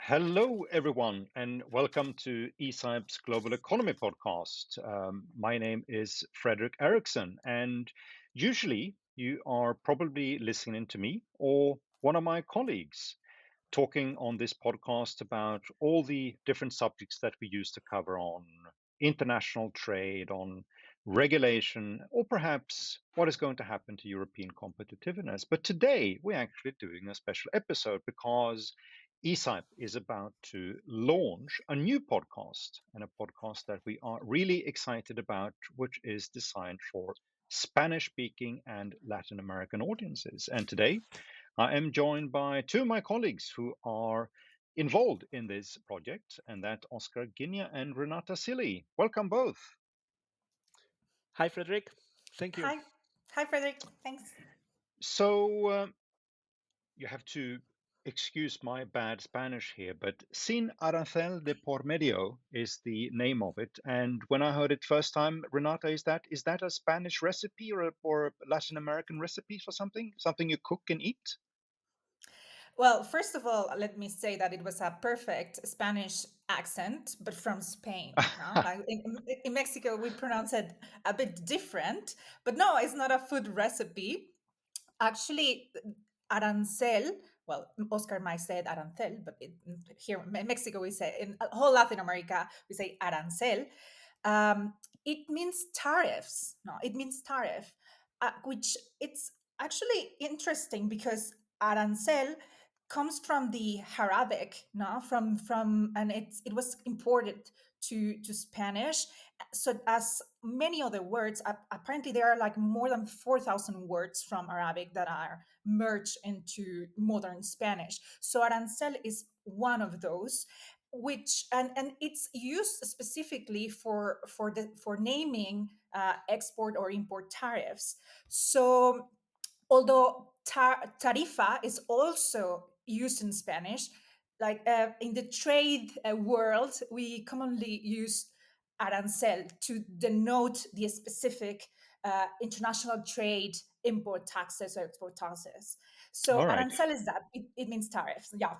Hello, everyone, and welcome to ECIPE's Global Economy Podcast. My name is Fredrik Erixon, and usually you are probably listening to me or one of my colleagues talking on this podcast about all the different subjects that we used to cover on international trade, on regulation, or perhaps what is going to happen to European competitiveness. But today we're actually doing a special episode because ECIPE is about to launch a new podcast, and a podcast that we are really excited about, which is designed for Spanish speaking and Latin American audiences. And today I am joined by two of my colleagues who are involved in this project, and that Oscar Guinea and Renata Zilli. Welcome both. Hi, Fredrik. Thank you. Hi. Hi, Fredrik. Thanks. So you have to excuse my bad Spanish here, but Sin Arancel de por Medio is the name of it. And when I heard it first time, Renata, is that a Spanish recipe or a Latin American recipe for something you cook and eat? Well, first of all, let me say that it was a perfect Spanish accent, but from Spain. No? Like in Mexico, we pronounce it a bit different. But no, it's not a food recipe. Actually, arancel, well, Oscar might say arancel, but here in Mexico, we say, in whole Latin America, we say arancel. It means tariffs. No, it means tariff, which it's actually interesting because arancel comes from the Arabic, no, and it was imported to Spanish. So as many other words, apparently there are like more than 4,000 words from Arabic that are merged into modern Spanish. So arancel is one of those, which and it's used specifically for naming export or import tariffs. So although tarifa is also used in Spanish, like in the trade world, we commonly use arancel to denote the specific international trade import taxes or export taxes. So All right. arancel is that it means tariffs. Yeah,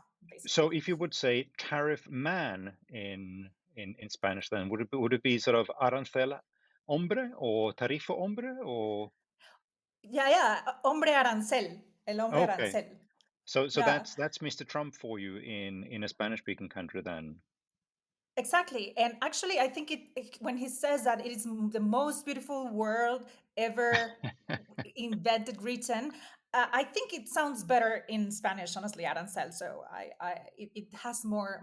So basically. if you would say tariff man in Spanish, then would it be sort of arancel hombre or tarifa hombre or Yeah, yeah. Hombre arancel. El hombre okay. arancel. So Yeah. that's Mr. Trump for you in a Spanish speaking country then. Exactly. And actually, I think when he says that it is the most beautiful world ever invented, written, I think it sounds better in Spanish, honestly, Arancel. So it has more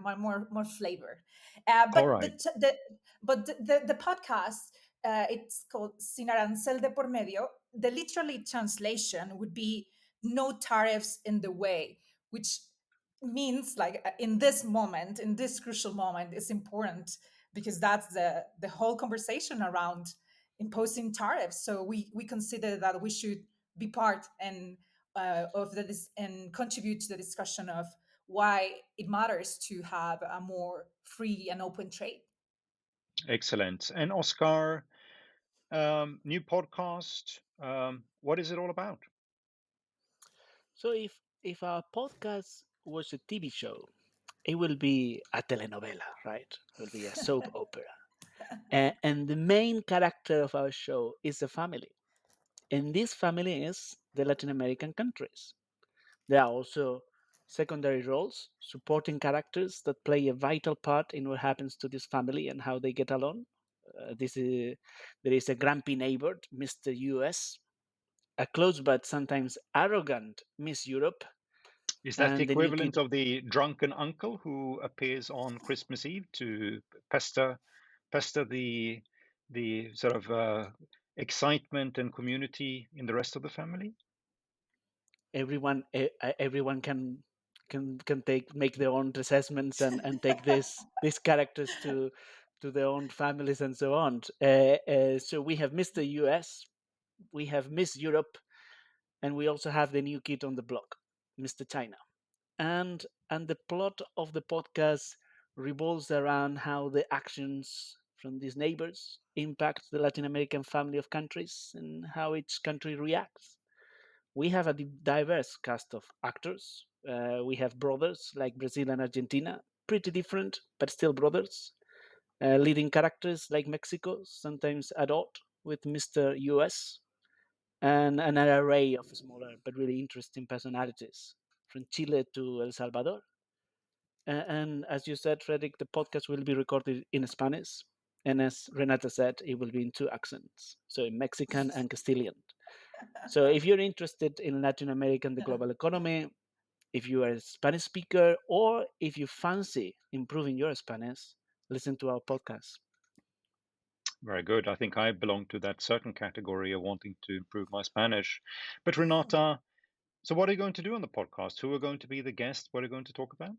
flavor. All But right. the podcast, it's called Sin Arancel de por Medio. The literally translation would be no tariffs in the way, which means like in this moment, in this crucial moment, it's important because that's the whole conversation around imposing tariffs. So we consider that we should be part and of this and contribute to the discussion of why it matters to have a more free and open trade. Excellent. And Oscar, new podcast. What is it all about? So, if our podcast was a TV show, it will be a telenovela, right? It will be a soap opera. And the main character of our show is a family. And this family is the Latin American countries. There are also secondary roles, supporting characters that play a vital part in what happens to this family and how they get along. There is a grumpy neighbor, Mr. US, a close but sometimes arrogant Miss Europe, Is that the and the new kid. equivalent of the drunken uncle who appears on Christmas Eve to pester the sort of excitement and community in the rest of the family? Everyone can take make their own assessments and take these characters to their own families and so on. So we have Mr. US, we have Miss Europe, and we also have the new kid on the block, Mr. China. And the plot of the podcast revolves around how the actions from these neighbors impact the Latin American family of countries and how each country reacts. we have a diverse cast of actors. We have brothers like Brazil and Argentina, pretty different, but still brothers. Leading characters like Mexico, sometimes at odd with Mr. US, and an array of smaller but really interesting personalities from Chile to El Salvador. And as you said, Fredrik, the podcast will be recorded in Spanish. And as Renata said, it will be in two accents, so in Mexican and Castilian. So if you're interested in Latin America and the global economy, if you are a Spanish speaker, or if you fancy improving your Spanish, listen to our podcast. Very good. I think I belong to that certain category of wanting to improve my Spanish. But Renata, so what are you going to do on the podcast? Who are going to be the guests? What are you going to talk about?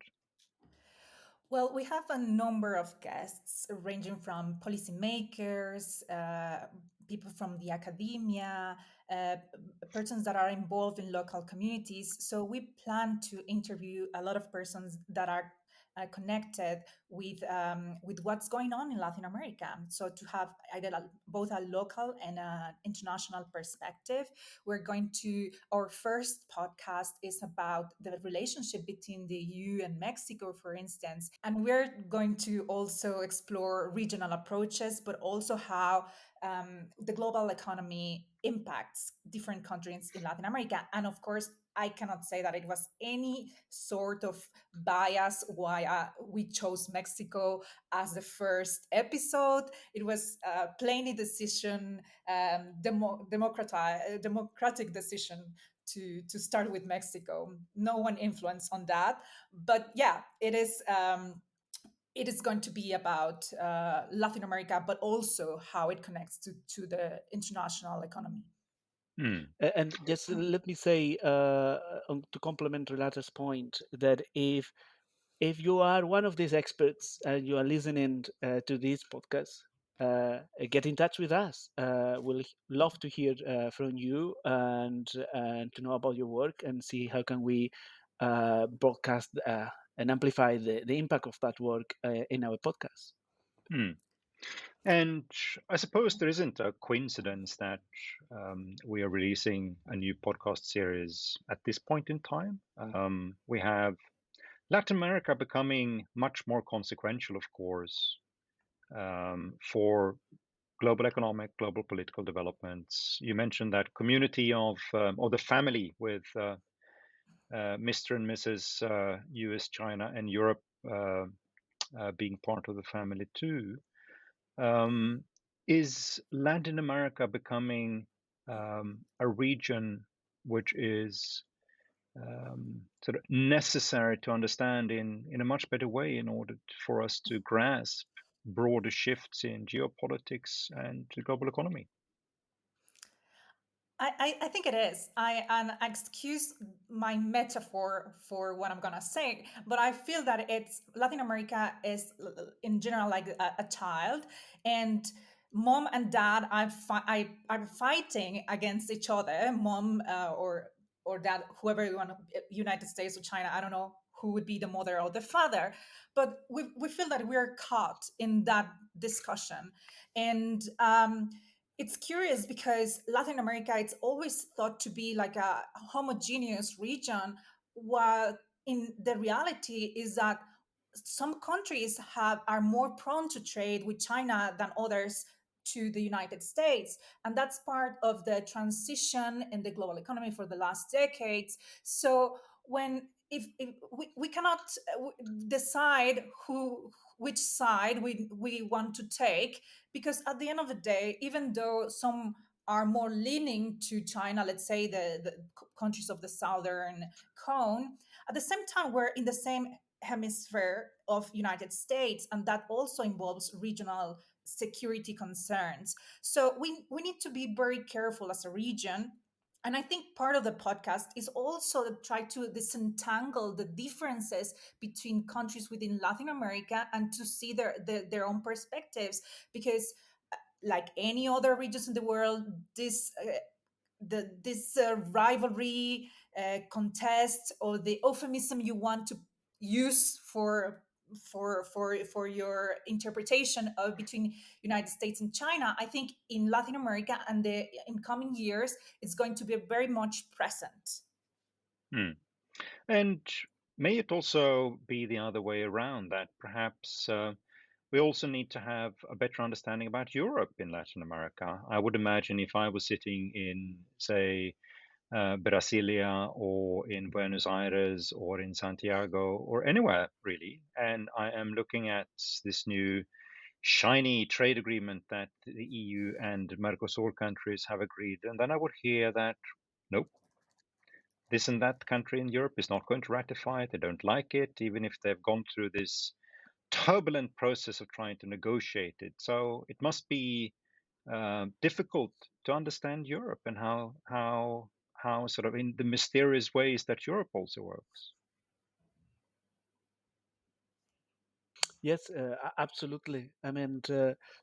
Well, we have a number of guests ranging from policymakers, people from the academia, uh, persons that are involved in local communities. So we plan to interview a lot of persons that are connected with what's going on in Latin America. So to have either both a local and an international perspective. Our first podcast is about the relationship between the EU and Mexico, for instance. And we're going to also explore regional approaches, but also how the global economy impacts different countries in Latin America. And of course, I cannot say that it was any sort of bias why we chose Mexico as the first episode. It was plainly decision, democratic decision to start with Mexico. No one influenced on that, but yeah, it is. It is going to be about Latin America, but also how it connects to the international economy. Hmm. And just let me say, to complement Renata's point, that if you are one of these experts and you are listening to this podcast, get in touch with us. We'll love to hear from you and to know about your work and see how can we broadcast and amplify the impact of that work in our podcast. Hmm. And I suppose there isn't a coincidence that we are releasing a new podcast series at this point in time. We have Latin America becoming much more consequential, of course, for global economic, global political developments. You mentioned that community of, or the family with Mr. and Mrs. US, China, and Europe being part of the family too. Um, is Latin America becoming a region which is sort of necessary to understand in a much better way in order for us to grasp broader shifts in geopolitics and the global economy? I think it is. And excuse my metaphor for what I'm gonna say, but I feel that it's Latin America is in general like a child, and mom and dad are fighting against each other. Mom or dad, whoever you want, United States or China, I don't know who would be the mother or the father, but we feel that we're caught in that discussion, and it's curious because Latin America, it's always thought to be like a homogeneous region, while in the reality is that some countries are more prone to trade with China than others to the United States. And that's part of the transition in the global economy for the last decades. So when if we cannot decide which side we want to take, because at the end of the day, even though some are more leaning to China, let's say the countries of the southern cone, at the same time we're in the same hemisphere of United States, and that also involves regional security concerns. So we need to be very careful as a region. And I think part of the podcast is also to try to disentangle the differences between countries within Latin America and to see their own perspectives. Because, like any other regions in the world, this rivalry, contest, or the euphemism you want to use for for your interpretation of between United States and China, I think in Latin America and the in coming years, it's going to be very much present. Hmm. And may it also be the other way around, that perhaps we also need to have a better understanding about Europe in Latin America. I would imagine if I was sitting in, say, Brasilia or in Buenos Aires or in Santiago or anywhere really, and I am looking at this new shiny trade agreement that the EU and Mercosur countries have agreed, and then I would hear that, nope, this and that country in Europe is not going to ratify it. They don't like it, even if they've gone through this turbulent process of trying to negotiate it. So it must be difficult to understand Europe and how sort of in the mysterious ways that Europe also works. Yes, absolutely. I mean,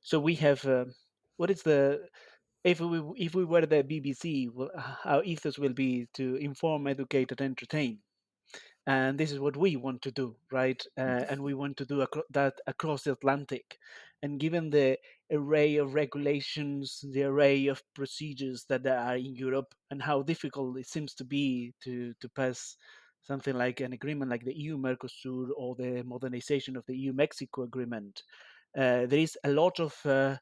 so we have what is the if we were the BBC, our ethos will be to inform, educate, and entertain. And this is what we want to do, right? And we want to do that across the Atlantic. And given the array of regulations, the array of procedures that there are in Europe, and how difficult it seems to be to pass something like an agreement like the EU Mercosur or the modernization of the EU Mexico agreement, there is a lot of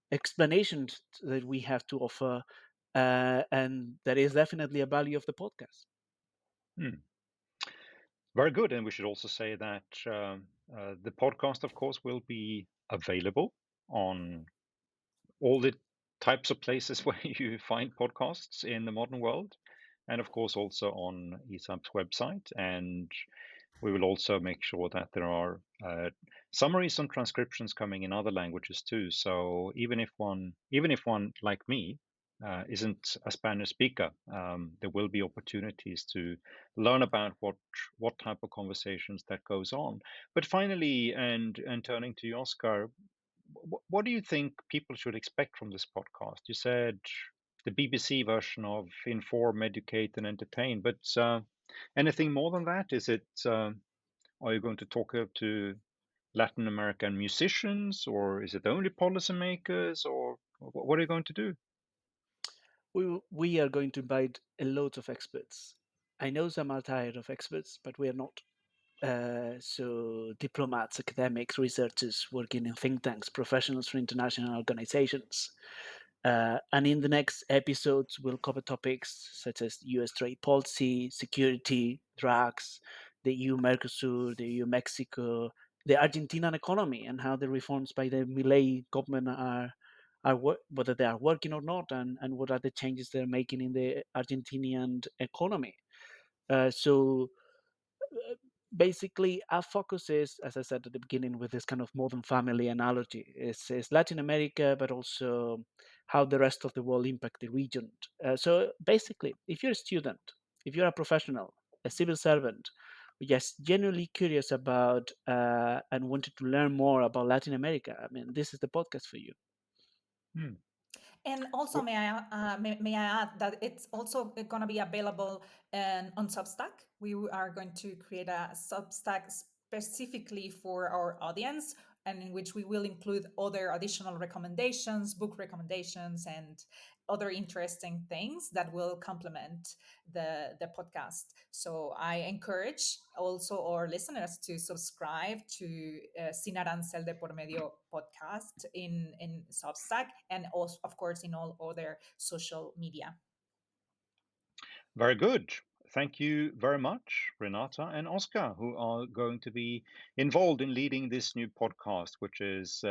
explanations that we have to offer, and that is definitely a value of the podcast. Hmm. Very good. And we should also say that the podcast, of course, will be available on all the types of places where you find podcasts in the modern world, and of course also on ECIPE's website. And we will also make sure that there are summaries and transcriptions coming in other languages too. So even if one like me isn't a Spanish speaker, there will be opportunities to learn about what type of conversations that goes on. But finally, and turning to you, Oscar, what do you think people should expect from this podcast? You said the BBC version of inform, educate, and entertain, but anything more than that? Is it? Are you going to talk to Latin American musicians, or is it only policymakers, or what are you going to do? We are going to invite a lot of experts. I know some are tired of experts, but we are not. So diplomats, academics, researchers working in think tanks, professionals from international organizations. And in the next episodes, we'll cover topics such as US trade policy, security, drugs, the EU Mercosur, the EU Mexico, the Argentinian economy, and how the reforms by the Milei government whether they are working or not, and what are the changes they're making in the Argentinian economy. So basically, our focus is, as I said at the beginning, with this kind of modern family analogy, is Latin America, but also how the rest of the world impact the region. So basically, if you're a student, if you're a professional, a civil servant, just genuinely curious about and wanted to learn more about Latin America, I mean, this is the podcast for you. Hmm. And also, may I add that it's also going to be available on Substack. We are going to create a Substack specifically for our audience, and in which we will include other additional recommendations, book recommendations, and other interesting things that will complement the podcast. So I encourage also our listeners to subscribe to Sin Arancel de Por Medio podcast in Substack, and also, of course, in all other social media. Very good. Thank you very much, Renata and Oscar, who are going to be involved in leading this new podcast, which is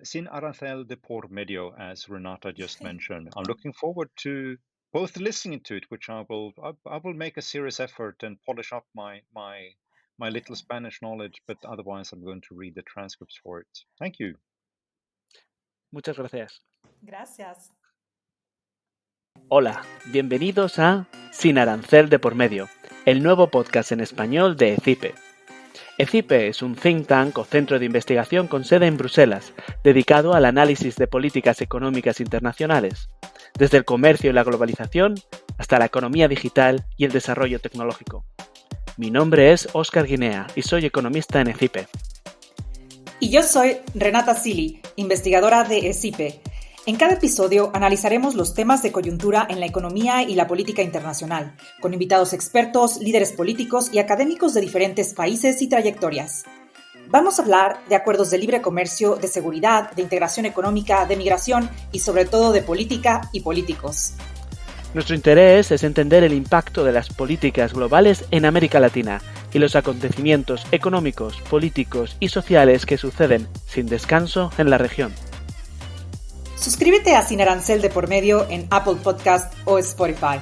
Sin Arancel de Por Medio, as Renata just mentioned. I'm looking forward to both listening to it, which I will make a serious effort and polish up my little Spanish knowledge, but otherwise I'm going to read the transcripts for it. Thank you. Muchas gracias. Gracias. Hola, bienvenidos a Sin Arancel de Por Medio, el nuevo podcast en español de ECIPE. ECIPE es un think tank o centro de investigación con sede en Bruselas, dedicado al análisis de políticas económicas internacionales, desde el comercio y la globalización hasta la economía digital y el desarrollo tecnológico. Mi nombre es Óscar Guinea y soy economista en ECIPE. Y yo soy Renata Zilli, investigadora de ECIPE. En cada episodio analizaremos los temas de coyuntura en la economía y la política internacional, con invitados expertos, líderes políticos y académicos de diferentes países y trayectorias. Vamos a hablar de acuerdos de libre comercio, de seguridad, de integración económica, de migración y sobre todo de política y políticos. Nuestro interés es entender el impacto de las políticas globales en América Latina y los acontecimientos económicos, políticos y sociales que suceden sin descanso en la región. Suscríbete a Sin Arancel de por Medio en Apple Podcast o Spotify.